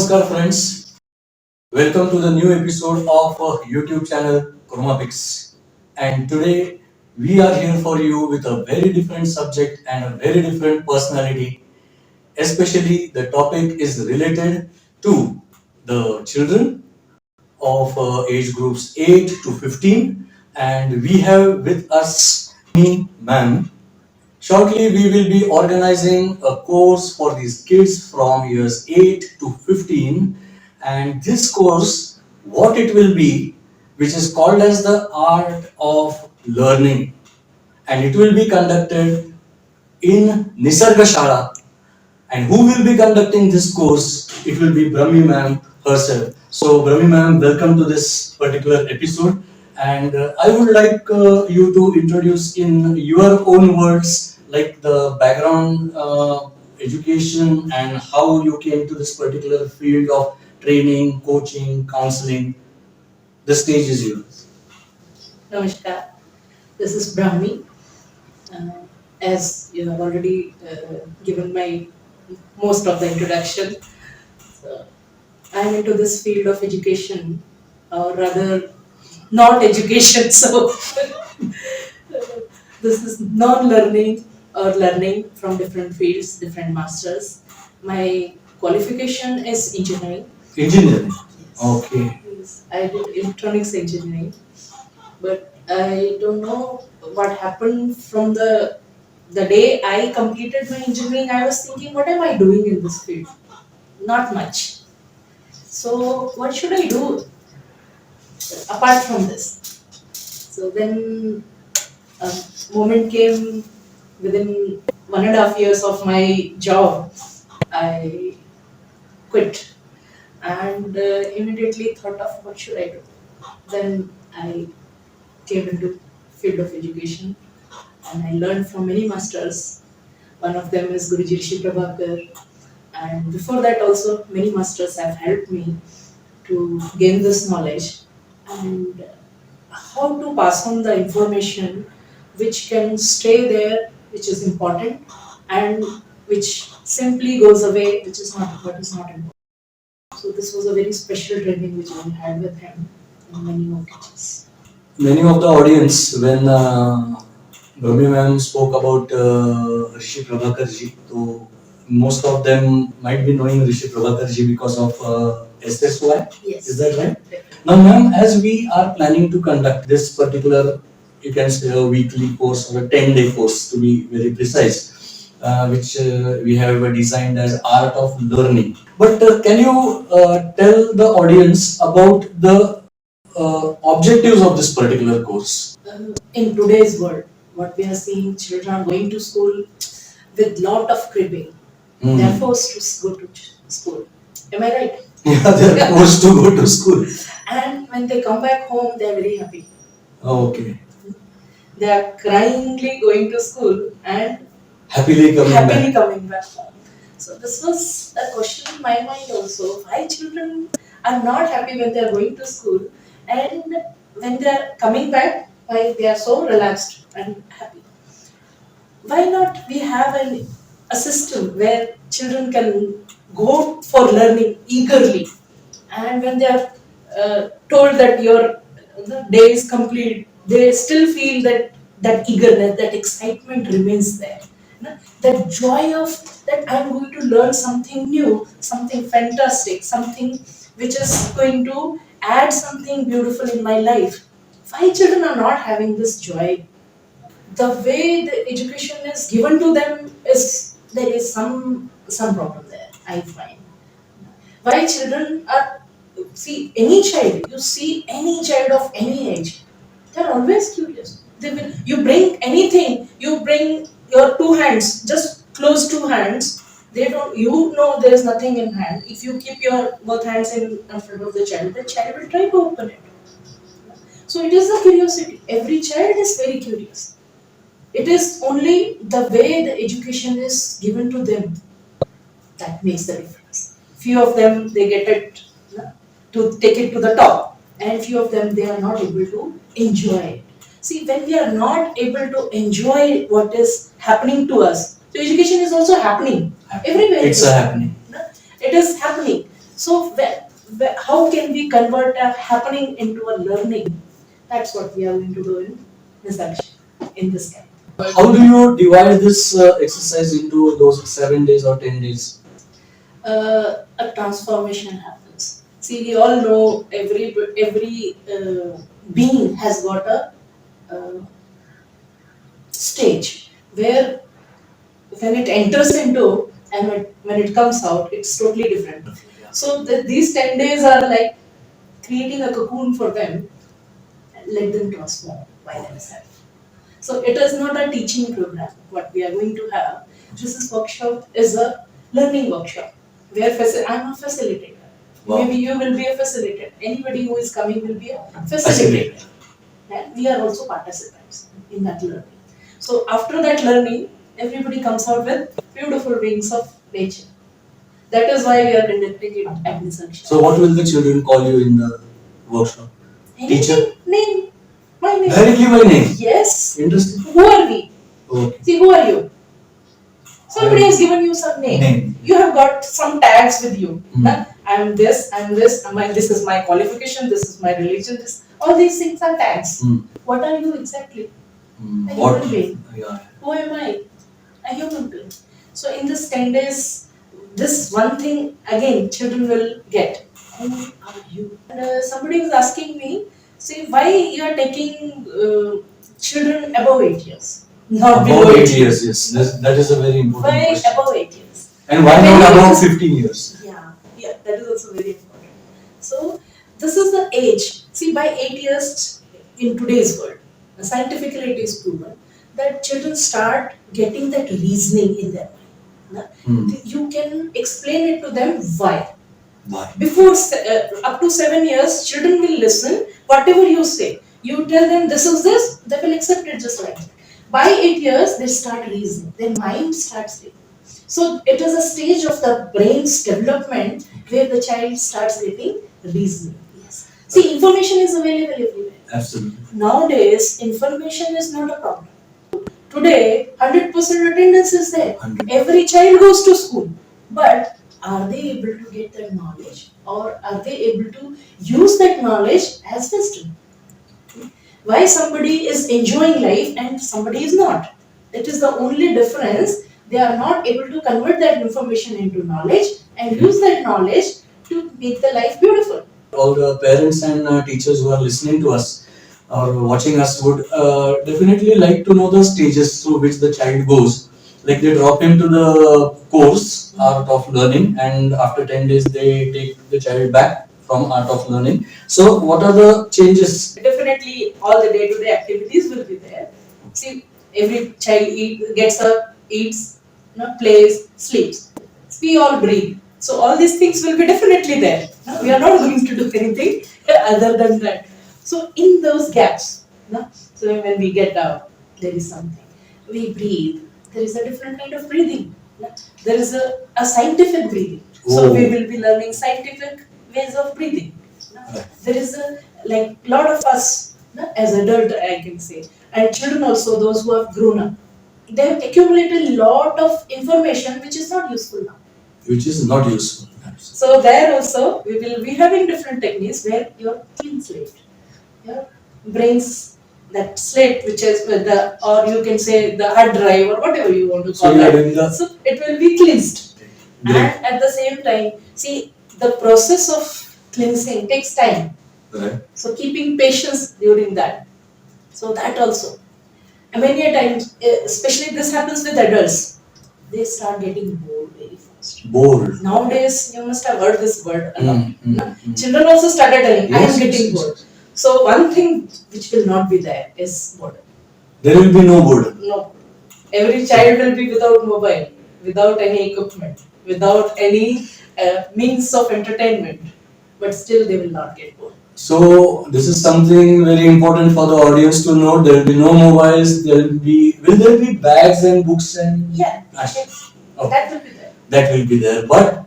Namaskar friends, welcome to the new episode of YouTube channel Kurmapix. And today we are here for you with a very different subject and a very different personality. Especially the topic is related to the children of age groups 8 to 15, and we have with us me, ma'am. Shortly, we will be organizing a course for these kids from years 8 to 15, and this course, what it will be, which is called as the art of learning, and it will be conducted in Nisarga Shala. And who will be conducting this course? It will be Brahmi ma'am herself. So, Brahmi ma'am, welcome to this particular episode. And I would like you to introduce in your own words, like the background education and how you came to this particular field of training, coaching, counseling. The stage is yours. Namaskar, this is Brahmi. As you have already given my most of the introduction, so I'm into this field of education, or rather, not education. So this is non-learning or learning from different fields, different masters. My qualification is engineering. Engineering. Yes. Okay. Yes, I did electronics engineering, but I don't know what happened from the day I completed my engineering. I was thinking, what am I doing in this field? Not much. So what should I do apart from this? So then a moment came within 1.5 years of my job. I quit and immediately thought of what should I do. Then I came into field of education and I learned from many masters. One of them is Guruji Rishi Prabhakar, and before that also many masters have helped me to gain this knowledge and how to pass on the information which can stay there, which is important, and which simply goes away, which is not what is not important. So this was a very special training which I had with him in many more teachers. Many of the audience, when Brahmi ma'am spoke about Rishi Prabhakar ji, so most of them might be knowing Rishi Prabhakar ji because of SSY. Yes. Is that right? Now, ma'am, as we are planning to conduct this particular, you can say a weekly course or a 10-day course to be very precise, which we have designed as art of learning. But can you tell the audience about the objectives of this particular course? In today's world, what we are seeing, children are going to school with lot of cribbing. They are forced to go to school. Am I right? Yeah, they are forced to go to school. And when they come back home, they are very happy. Okay. They are cryingly going to school and Happily coming back home. So this was a question in my mind also. Why children are not happy when they are going to school, and when they are coming back, why they are so relaxed and happy? Why not we have a system where children can go for learning eagerly, and when they are told that your day is complete, they still feel that eagerness, that excitement remains there. That joy of that I'm going to learn something new, something fantastic, something which is going to add something beautiful in my life. Why children are not having this joy? The way the education is given to them is there is some problem there, I find. Why children are see any child of any age, they're always curious. They will you bring anything, you bring your two hands, just close two hands. They don't there is nothing in hand. If you keep your both hands in front of the child will try to open it. So it is the curiosity. Every child is very curious. It is only the way the education is given to them that makes the difference. Few of them they get it to take it to the top, and few of them they are not able to enjoy it. See, when we are not able to enjoy what is happening to us, so education is also happening everywhere. It's happening. It is happening. So how can we convert a happening into a learning? That's what we are going to do in this action, in this camp. How do you divide this exercise into those 7 days or 10 days? A transformation happens. See, we all know every being has got a stage where when it enters into and when it comes out, it's totally different. So these 10 days are like creating a cocoon for them and let them transform by themselves. So it is not a teaching program. What we are going to have, workshop is a learning workshop where I'm a facilitator. Wow. Maybe you will be a facilitator. Anybody who is coming will be a facilitator. And we are also participants in that learning. So after that learning, everybody comes out with beautiful wings of nature. That is why we are conducting it at this function. So what will the children call you in the workshop? Teacher? Name. My name. Directly by name? Yes. Interesting. Who are we? Okay. See, who are you? Somebody has given you some name. You have got some tags with you. I'm this, this is my qualification, this is my religion, all these things are tags. What are you exactly? A human being. Yeah. Who am I? A human being. So in this 10 days, this one thing again children will get. Who are you? And somebody was asking me, see, why you are taking children above 8 years? Not above 8 years, yes. That is a very important question. Why above 8 years? And why not above 15 years? Yeah, that is also very important. So, this is the age. See, by 8 years in today's world, scientifically it is proven that children start getting that reasoning in their mind. You can explain it to them why. Why? Before up to 7 years, children will listen whatever you say. You tell them this is this, they will accept it just like that. By 8 years, they start reasoning. Their mind starts reasoning. So it is a stage of the brain's development where the child starts getting reasoning. Yes. See, information is available everywhere. Absolutely. Nowadays, information is not a problem. Today, 100% attendance is there. 100. Every child goes to school. But are they able to get that knowledge? Or are they able to use that knowledge as wisdom? Why somebody is enjoying life and somebody is not? It is the only difference. They are not able to convert that information into knowledge and use that knowledge to make the life beautiful. All the parents and teachers who are listening to us or watching us would definitely like to know the stages through which the child goes. Like they drop him to the course, Art of Learning, and after 10 days they take the child back from Art of Learning. So what are the changes? Definitely all the day-to-day activities will be there. See, every child gets up, eats, plays, sleeps. We all breathe. So all these things will be definitely there. We are not going to do anything other than that. So in those gaps, so when we get out, there is something. We breathe. There is a different kind of breathing. There is a scientific breathing. So we will be learning scientific ways of breathing. There is a lot of us as adult, I can say, and children also, those who have grown up, they have accumulated a lot of information which is not useful now. Which is not useful. So there also we will be having different techniques where your clean slate, your brains, that slate which is with the, or you can say the hard drive or whatever you want to call it. So it will be cleansed. Great. And at the same time, see, the process of cleansing takes time. Right. So keeping patience during that. So that also. And many a times, especially this happens with adults, they start getting bored very fast. Bored. Nowadays, you must have heard this word a lot. Children also started telling, I am getting bored. So one thing which will not be there is boredom. There will be no boredom. No. Every child will be without mobile, without any equipment, without any means of entertainment, but still they will not get bored. So this is something very important for the audience to know. There will be no mobiles. Will there be bags and books and? Yeah. Okay. That will be there. That will be there. But